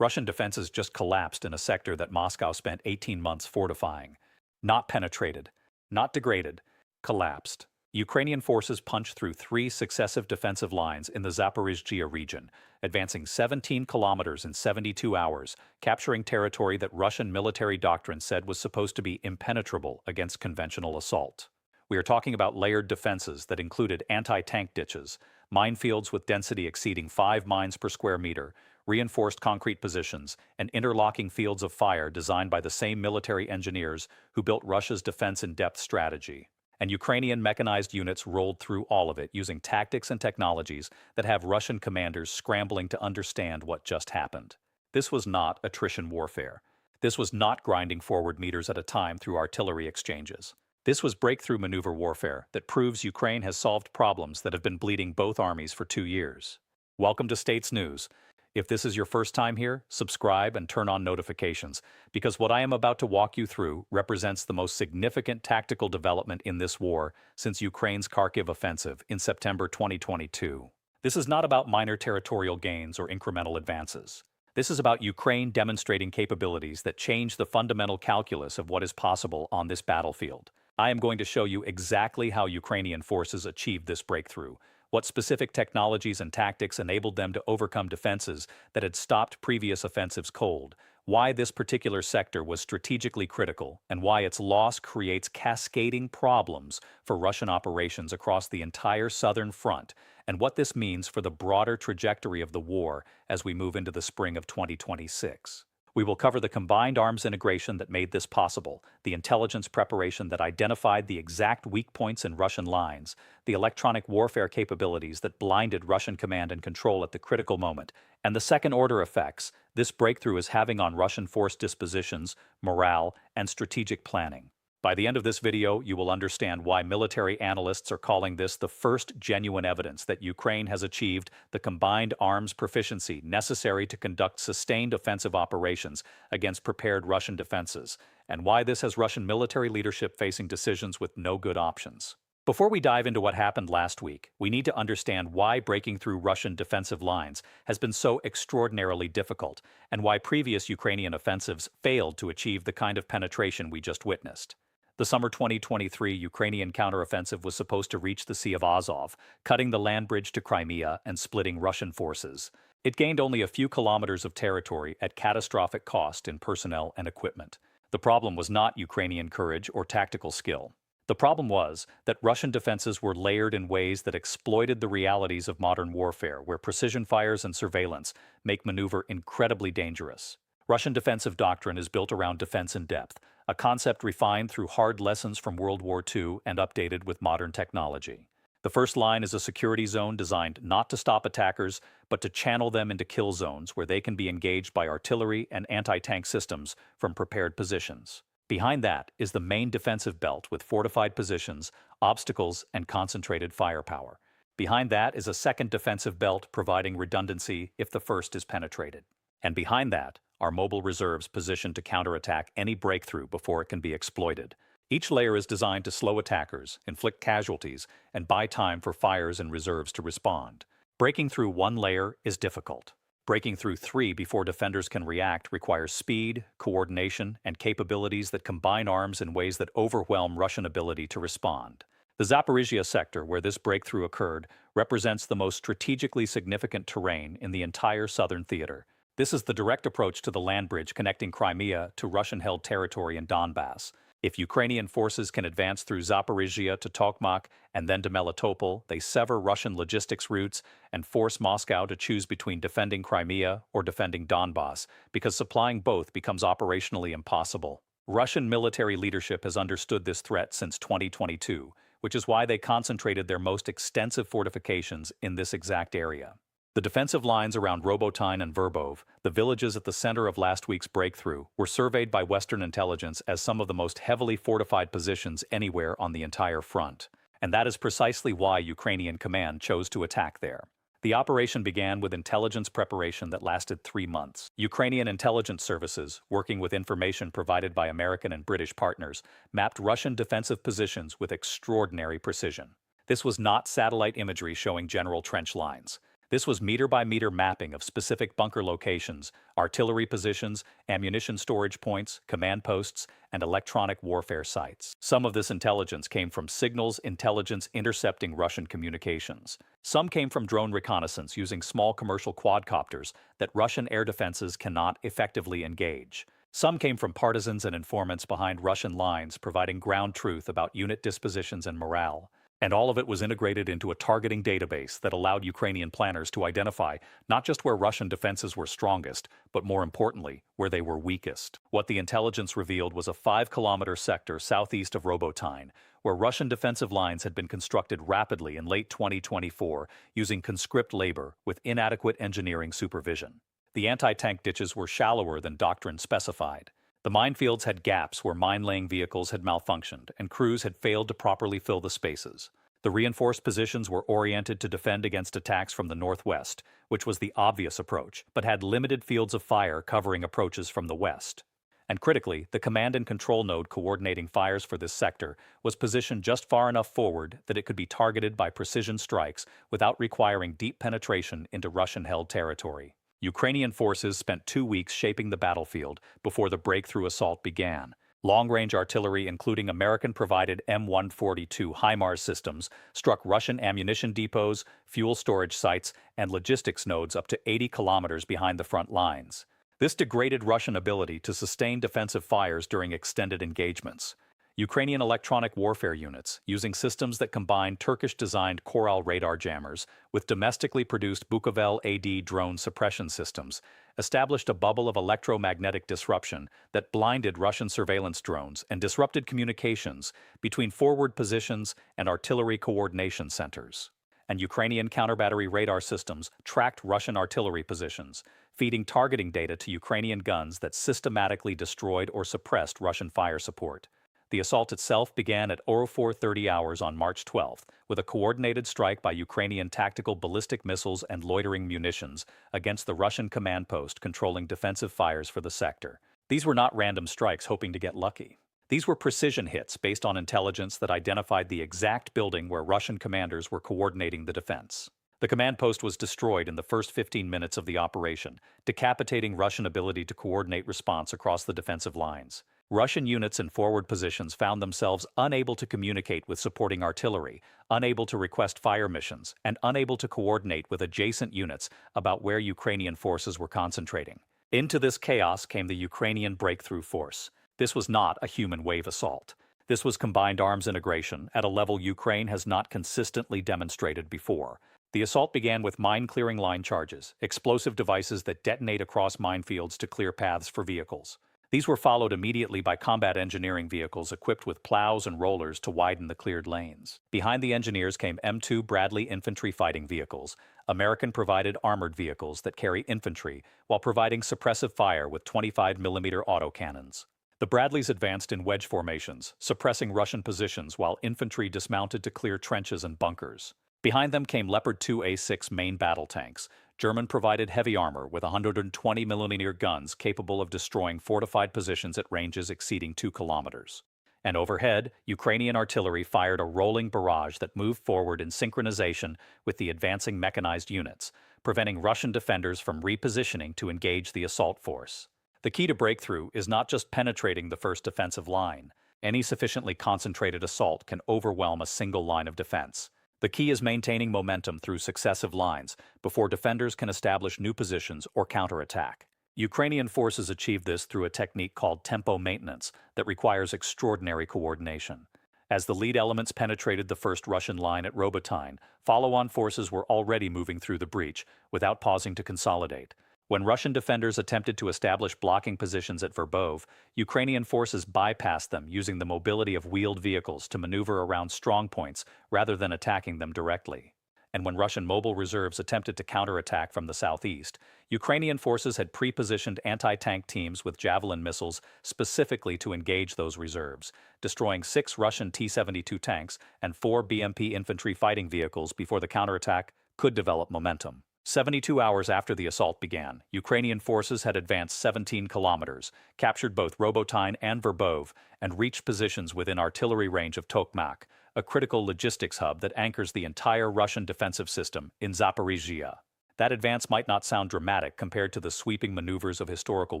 Russian defenses just collapsed in a sector that Moscow spent 18 months fortifying. Not penetrated, not degraded, collapsed. Ukrainian forces punched through three successive defensive lines in the Zaporizhzhia region, advancing 17 kilometers in 72 hours, capturing territory that Russian military doctrine said was supposed to be impenetrable against conventional assault. We are talking about layered defenses that included anti-tank ditches, minefields with density exceeding 5 mines per square meter, reinforced concrete positions, and interlocking fields of fire designed by the same military engineers who built Russia's defense-in-depth strategy. And Ukrainian mechanized units rolled through all of it using tactics and technologies that have Russian commanders scrambling to understand what just happened. This was not attrition warfare. This was not grinding forward meters at a time through artillery exchanges. This was breakthrough maneuver warfare that proves Ukraine has solved problems that have been bleeding both armies for 2 years. Welcome to States News. If this is your first time here, subscribe and turn on notifications, because what I am about to walk you through represents the most significant tactical development in this war since Ukraine's Kharkiv offensive in September 2022. This is not about minor territorial gains or incremental advances. This is about Ukraine demonstrating capabilities that change the fundamental calculus of what is possible on this battlefield. I am going to show you exactly how Ukrainian forces achieved this breakthrough, what specific technologies and tactics enabled them to overcome defenses that had stopped previous offensives cold, why this particular sector was strategically critical, and why its loss creates cascading problems for Russian operations across the entire southern front, and what this means for the broader trajectory of the war as we move into the spring of 2026. We will cover the combined arms integration that made this possible, the intelligence preparation that identified the exact weak points in Russian lines, the electronic warfare capabilities that blinded Russian command and control at the critical moment, and the second-order effects this breakthrough is having on Russian force dispositions, morale, and strategic planning. By the end of this video, you will understand why military analysts are calling this the first genuine evidence that Ukraine has achieved the combined arms proficiency necessary to conduct sustained offensive operations against prepared Russian defenses, and why this has Russian military leadership facing decisions with no good options. Before we dive into what happened last week, we need to understand why breaking through Russian defensive lines has been so extraordinarily difficult, and why previous Ukrainian offensives failed to achieve the kind of penetration we just witnessed. The summer 2023 Ukrainian counteroffensive was supposed to reach the Sea of Azov, cutting the land bridge to Crimea and splitting Russian forces. It gained only a few kilometers of territory at catastrophic cost in personnel and equipment. The problem was not Ukrainian courage or tactical skill. The problem was that Russian defenses were layered in ways that exploited the realities of modern warfare, where precision fires and surveillance make maneuver incredibly dangerous. Russian defensive doctrine is built around defense in depth, a concept refined through hard lessons from World War II and updated with modern technology. The first line is a security zone designed not to stop attackers, but to channel them into kill zones where they can be engaged by artillery and anti-tank systems from prepared positions. Behind that is the main defensive belt with fortified positions, obstacles, and concentrated firepower. Behind that is a second defensive belt providing redundancy if the first is penetrated. And behind that are mobile reserves positioned to counterattack any breakthrough before it can be exploited. Each layer is designed to slow attackers, inflict casualties, and buy time for fires and reserves to respond. Breaking through one layer is difficult. Breaking through three before defenders can react requires speed, coordination, and capabilities that combine arms in ways that overwhelm Russian ability to respond. The Zaporizhzhia sector, where this breakthrough occurred, represents the most strategically significant terrain in the entire southern theater. This is the direct approach to the land bridge connecting Crimea to Russian-held territory in Donbass. If Ukrainian forces can advance through Zaporizhzhia to Tokmak and then to Melitopol, they sever Russian logistics routes and force Moscow to choose between defending Crimea or defending Donbass, because supplying both becomes operationally impossible. Russian military leadership has understood this threat since 2022, which is why they concentrated their most extensive fortifications in this exact area. The defensive lines around Robotyne and Verbov, the villages at the center of last week's breakthrough, were surveyed by Western intelligence as some of the most heavily fortified positions anywhere on the entire front. And that is precisely why Ukrainian command chose to attack there. The operation began with intelligence preparation that lasted 3 months. Ukrainian intelligence services, working with information provided by American and British partners, mapped Russian defensive positions with extraordinary precision. This was not satellite imagery showing general trench lines. This was meter-by-meter mapping of specific bunker locations, artillery positions, ammunition storage points, command posts, and electronic warfare sites. Some of this intelligence came from signals intelligence intercepting Russian communications. Some came from drone reconnaissance using small commercial quadcopters that Russian air defenses cannot effectively engage. Some came from partisans and informants behind Russian lines providing ground truth about unit dispositions and morale. And all of it was integrated into a targeting database that allowed Ukrainian planners to identify not just where Russian defenses were strongest, but more importantly, where they were weakest. What the intelligence revealed was a 5-kilometer sector southeast of Robotyne, where Russian defensive lines had been constructed rapidly in late 2024 using conscript labor with inadequate engineering supervision. The anti-tank ditches were shallower than doctrine specified. The minefields had gaps where mine-laying vehicles had malfunctioned and crews had failed to properly fill the spaces. The reinforced positions were oriented to defend against attacks from the northwest, which was the obvious approach, but had limited fields of fire covering approaches from the west. And critically, the command and control node coordinating fires for this sector was positioned just far enough forward that it could be targeted by precision strikes without requiring deep penetration into Russian-held territory. Ukrainian forces spent 2 weeks shaping the battlefield before the breakthrough assault began. Long-range artillery, including American-provided M142 HIMARS systems, struck Russian ammunition depots, fuel storage sites, and logistics nodes up to 80 kilometers behind the front lines. This degraded Russian ability to sustain defensive fires during extended engagements. Ukrainian electronic warfare units, using systems that combined Turkish-designed Koral radar jammers with domestically produced Bukovel AD drone suppression systems, established a bubble of electromagnetic disruption that blinded Russian surveillance drones and disrupted communications between forward positions and artillery coordination centers. And Ukrainian counterbattery radar systems tracked Russian artillery positions, feeding targeting data to Ukrainian guns that systematically destroyed or suppressed Russian fire support. The assault itself began at 04:30 hours on March 12th, with a coordinated strike by Ukrainian tactical ballistic missiles and loitering munitions against the Russian command post controlling defensive fires for the sector. These were not random strikes hoping to get lucky. These were precision hits based on intelligence that identified the exact building where Russian commanders were coordinating the defense. The command post was destroyed in the first 15 minutes of the operation, decapitating Russian ability to coordinate response across the defensive lines. Russian units in forward positions found themselves unable to communicate with supporting artillery, unable to request fire missions, and unable to coordinate with adjacent units about where Ukrainian forces were concentrating. Into this chaos came the Ukrainian breakthrough force. This was not a human wave assault. This was combined arms integration at a level Ukraine has not consistently demonstrated before. The assault began with mine-clearing line charges, explosive devices that detonate across minefields to clear paths for vehicles. These were followed immediately by combat engineering vehicles equipped with plows and rollers to widen the cleared lanes. Behind the engineers came M2 Bradley infantry fighting vehicles, American-provided armored vehicles that carry infantry while providing suppressive fire with 25mm autocannons. The Bradleys advanced in wedge formations, suppressing Russian positions while infantry dismounted to clear trenches and bunkers. Behind them came Leopard 2A6 main battle tanks, German-provided heavy armor with 120mm guns capable of destroying fortified positions at ranges exceeding 2 kilometers. And overhead, Ukrainian artillery fired a rolling barrage that moved forward in synchronization with the advancing mechanized units, preventing Russian defenders from repositioning to engage the assault force. The key to breakthrough is not just penetrating the first defensive line. Any sufficiently concentrated assault can overwhelm a single line of defense. The key is maintaining momentum through successive lines before defenders can establish new positions or counterattack. Ukrainian forces achieved this through a technique called tempo maintenance that requires extraordinary coordination. As the lead elements penetrated the first Russian line at Robotyne, follow-on forces were already moving through the breach without pausing to consolidate. When Russian defenders attempted to establish blocking positions at Verbov, Ukrainian forces bypassed them using the mobility of wheeled vehicles to maneuver around strongpoints rather than attacking them directly. And when Russian mobile reserves attempted to counterattack from the southeast, Ukrainian forces had pre-positioned anti-tank teams with Javelin missiles specifically to engage those reserves, destroying 6 Russian T-72 tanks and 4 BMP infantry fighting vehicles before the counterattack could develop momentum. 72 hours after the assault began, Ukrainian forces had advanced 17 kilometers, captured both Robotyne and Verbov, and reached positions within artillery range of Tokmak, a critical logistics hub that anchors the entire Russian defensive system in Zaporizhzhia. That advance might not sound dramatic compared to the sweeping maneuvers of historical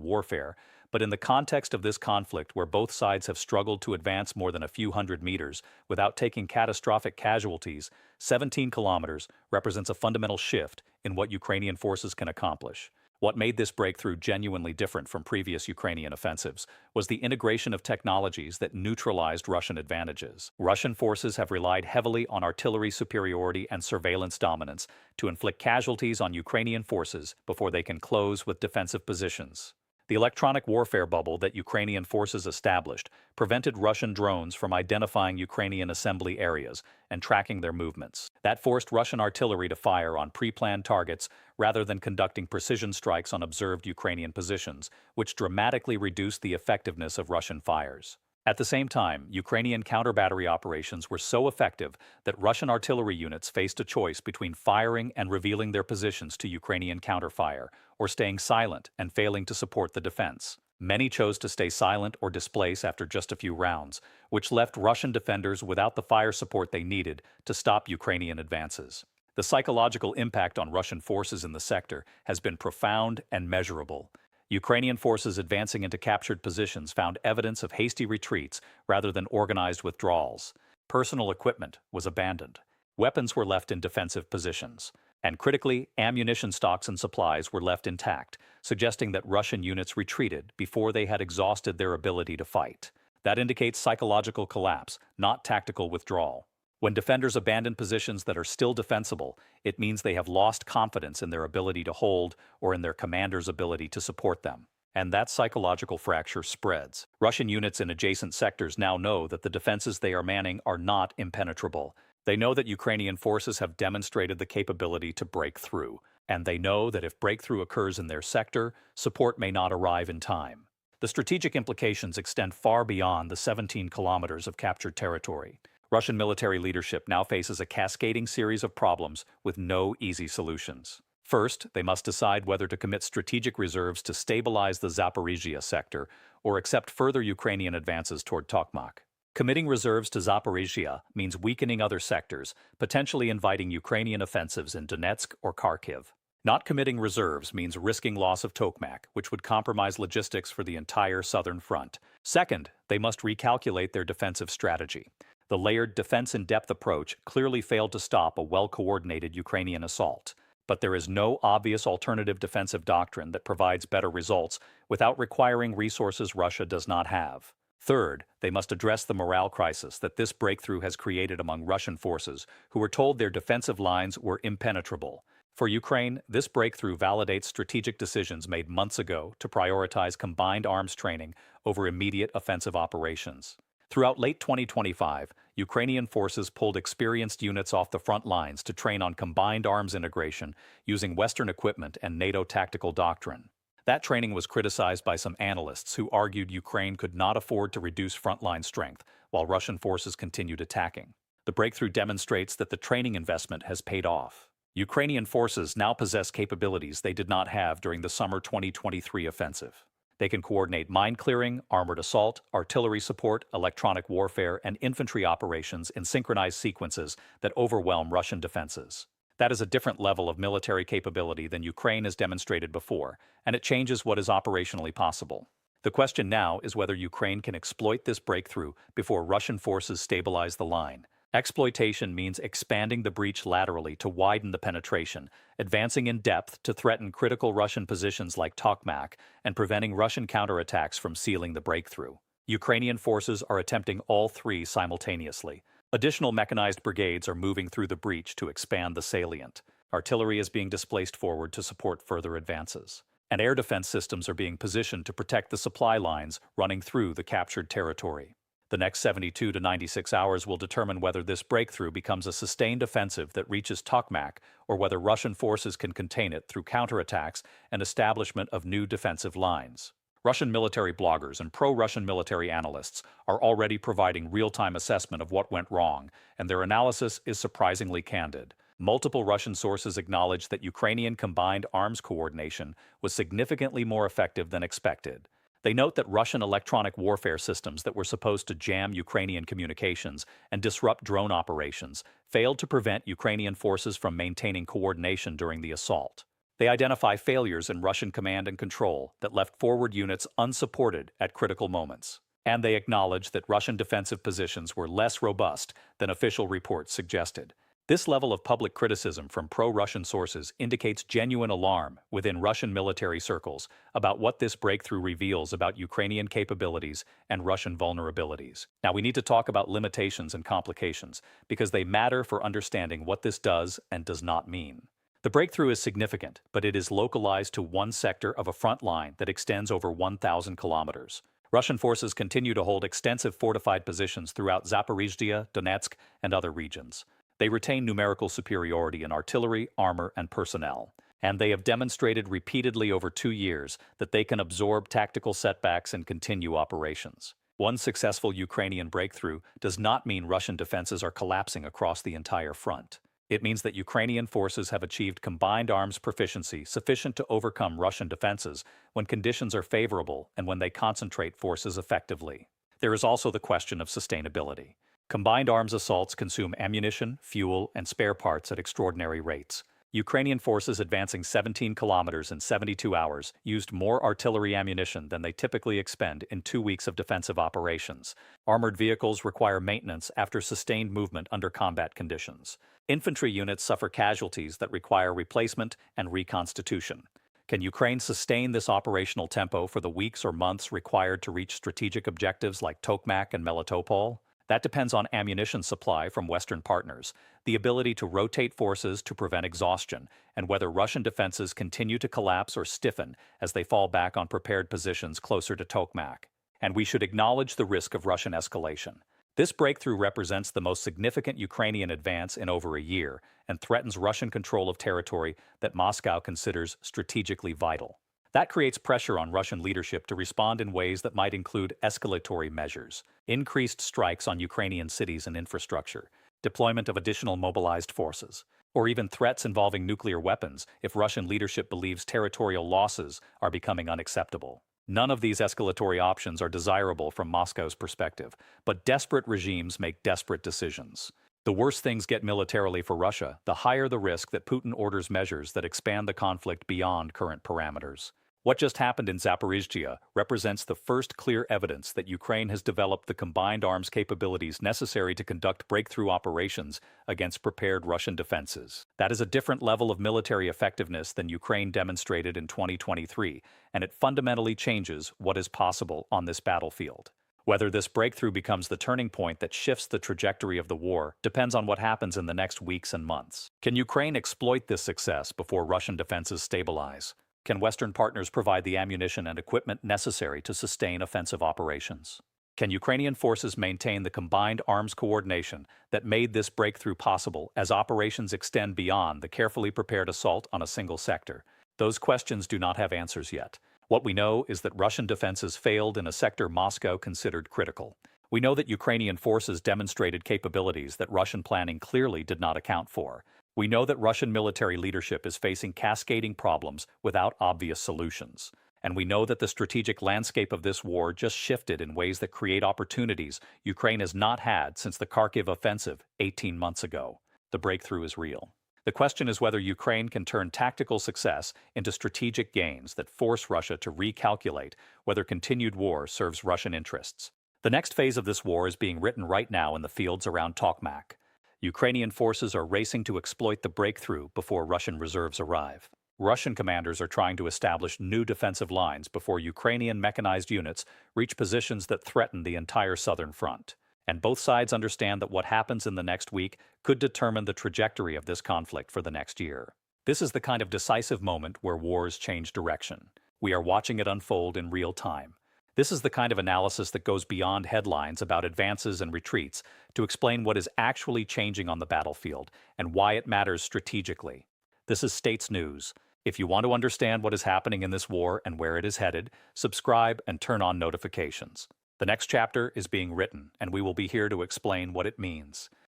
warfare, but in the context of this conflict where both sides have struggled to advance more than a few hundred meters without taking catastrophic casualties, 17 kilometers represents a fundamental shift in what Ukrainian forces can accomplish. What made this breakthrough genuinely different from previous Ukrainian offensives was the integration of technologies that neutralized Russian advantages. Russian forces have relied heavily on artillery superiority and surveillance dominance to inflict casualties on Ukrainian forces before they can close with defensive positions. The electronic warfare bubble that Ukrainian forces established prevented Russian drones from identifying Ukrainian assembly areas and tracking their movements. That forced Russian artillery to fire on pre-planned targets rather than conducting precision strikes on observed Ukrainian positions, which dramatically reduced the effectiveness of Russian fires. At the same time, Ukrainian counter-battery operations were so effective that Russian artillery units faced a choice between firing and revealing their positions to Ukrainian counterfire, or staying silent and failing to support the defense. Many chose to stay silent or displace after just a few rounds, which left Russian defenders without the fire support they needed to stop Ukrainian advances. The psychological impact on Russian forces in the sector has been profound and measurable. Ukrainian forces advancing into captured positions found evidence of hasty retreats rather than organized withdrawals. Personal equipment was abandoned. Weapons were left in defensive positions. And critically, ammunition stocks and supplies were left intact, suggesting that Russian units retreated before they had exhausted their ability to fight. That indicates psychological collapse, not tactical withdrawal. When defenders abandon positions that are still defensible, it means they have lost confidence in their ability to hold or in their commander's ability to support them. And that psychological fracture spreads. Russian units in adjacent sectors now know that the defenses they are manning are not impenetrable. They know that Ukrainian forces have demonstrated the capability to break through. And they know that if breakthrough occurs in their sector, support may not arrive in time. The strategic implications extend far beyond the 17 kilometers of captured territory. Russian military leadership now faces a cascading series of problems with no easy solutions. First, they must decide whether to commit strategic reserves to stabilize the Zaporizhia sector or accept further Ukrainian advances toward Tokmak. Committing reserves to Zaporizhia means weakening other sectors, potentially inviting Ukrainian offensives in Donetsk or Kharkiv. Not committing reserves means risking loss of Tokmak, which would compromise logistics for the entire southern front. Second, they must recalculate their defensive strategy. The layered defense-in-depth approach clearly failed to stop a well-coordinated Ukrainian assault. But there is no obvious alternative defensive doctrine that provides better results without requiring resources Russia does not have. Third, they must address the morale crisis that this breakthrough has created among Russian forces who were told their defensive lines were impenetrable. For Ukraine, this breakthrough validates strategic decisions made months ago to prioritize combined arms training over immediate offensive operations. Throughout late 2025, Ukrainian forces pulled experienced units off the front lines to train on combined arms integration using Western equipment and NATO tactical doctrine. That training was criticized by some analysts who argued Ukraine could not afford to reduce frontline strength while Russian forces continued attacking. The breakthrough demonstrates that the training investment has paid off. Ukrainian forces now possess capabilities they did not have during the summer 2023 offensive. They can coordinate mine clearing, armored assault, artillery support, electronic warfare, and infantry operations in synchronized sequences that overwhelm Russian defenses. That is a different level of military capability than Ukraine has demonstrated before, and it changes what is operationally possible. The question now is whether Ukraine can exploit this breakthrough before Russian forces stabilize the line. Exploitation means expanding the breach laterally to widen the penetration, advancing in depth to threaten critical Russian positions like Tokmak, and preventing Russian counterattacks from sealing the breakthrough. Ukrainian forces are attempting all three simultaneously. Additional mechanized brigades are moving through the breach to expand the salient. Artillery is being displaced forward to support further advances. And air defense systems are being positioned to protect the supply lines running through the captured territory. The next 72 to 96 hours will determine whether this breakthrough becomes a sustained offensive that reaches Tokmak or whether Russian forces can contain it through counterattacks and establishment of new defensive lines. Russian military bloggers and pro-Russian military analysts are already providing real-time assessment of what went wrong, and their analysis is surprisingly candid. Multiple Russian sources acknowledge that Ukrainian combined arms coordination was significantly more effective than expected. They note that Russian electronic warfare systems that were supposed to jam Ukrainian communications and disrupt drone operations failed to prevent Ukrainian forces from maintaining coordination during the assault. They identify failures in Russian command and control that left forward units unsupported at critical moments. And they acknowledge that Russian defensive positions were less robust than official reports suggested. This level of public criticism from pro-Russian sources indicates genuine alarm within Russian military circles about what this breakthrough reveals about Ukrainian capabilities and Russian vulnerabilities. Now, we need to talk about limitations and complications because they matter for understanding what this does and does not mean. The breakthrough is significant, but it is localized to one sector of a front line that extends over 1,000 kilometers. Russian forces continue to hold extensive fortified positions throughout Zaporizhzhia, Donetsk, and other regions. They retain numerical superiority in artillery, armor, and personnel, and they have demonstrated repeatedly over 2 years that they can absorb tactical setbacks and continue operations. One successful Ukrainian breakthrough does not mean Russian defenses are collapsing across the entire front. It means that Ukrainian forces have achieved combined arms proficiency sufficient to overcome Russian defenses when conditions are favorable and when they concentrate forces effectively. There is also the question of sustainability. Combined arms assaults consume ammunition, fuel, and spare parts at extraordinary rates. Ukrainian forces advancing 17 kilometers in 72 hours used more artillery ammunition than they typically expend in 2 weeks of defensive operations. Armored vehicles require maintenance after sustained movement under combat conditions. Infantry units suffer casualties that require replacement and reconstitution. Can Ukraine sustain this operational tempo for the weeks or months required to reach strategic objectives like Tokmak and Melitopol? That depends on ammunition supply from Western partners, the ability to rotate forces to prevent exhaustion, and whether Russian defenses continue to collapse or stiffen as they fall back on prepared positions closer to Tokmak. And we should acknowledge the risk of Russian escalation. This breakthrough represents the most significant Ukrainian advance in over a year and threatens Russian control of territory that Moscow considers strategically vital. That creates pressure on Russian leadership to respond in ways that might include escalatory measures, increased strikes on Ukrainian cities and infrastructure, deployment of additional mobilized forces, or even threats involving nuclear weapons if Russian leadership believes territorial losses are becoming unacceptable. None of these escalatory options are desirable from Moscow's perspective, but desperate regimes make desperate decisions. The worse things get militarily for Russia, the higher the risk that Putin orders measures that expand the conflict beyond current parameters. What just happened in Zaporizhzhia represents the first clear evidence that Ukraine has developed the combined arms capabilities necessary to conduct breakthrough operations against prepared Russian defenses. That is a different level of military effectiveness than Ukraine demonstrated in 2023, and it fundamentally changes what is possible on this battlefield. Whether this breakthrough becomes the turning point that shifts the trajectory of the war depends on what happens in the next weeks and months. Can Ukraine exploit this success before Russian defenses stabilize? Can Western partners provide the ammunition and equipment necessary to sustain offensive operations? Can Ukrainian forces maintain the combined arms coordination that made this breakthrough possible as operations extend beyond the carefully prepared assault on a single sector? Those questions do not have answers yet. What we know is that Russian defenses failed in a sector Moscow considered critical. We know that Ukrainian forces demonstrated capabilities that Russian planning clearly did not account for. We know that Russian military leadership is facing cascading problems without obvious solutions. And we know that the strategic landscape of this war just shifted in ways that create opportunities Ukraine has not had since the Kharkiv offensive 18 months ago. The breakthrough is real. The question is whether Ukraine can turn tactical success into strategic gains that force Russia to recalculate whether continued war serves Russian interests. The next phase of this war is being written right now in the fields around Tokmak. Ukrainian forces are racing to exploit the breakthrough before Russian reserves arrive. Russian commanders are trying to establish new defensive lines before Ukrainian mechanized units reach positions that threaten the entire southern front. And both sides understand that what happens in the next week could determine the trajectory of this conflict for the next year. This is the kind of decisive moment where wars change direction. We are watching it unfold in real time. This is the kind of analysis that goes beyond headlines about advances and retreats to explain what is actually changing on the battlefield and why it matters strategically. This is States News. If you want to understand what is happening in this war and where it is headed, subscribe and turn on notifications. The next chapter is being written, and we will be here to explain what it means.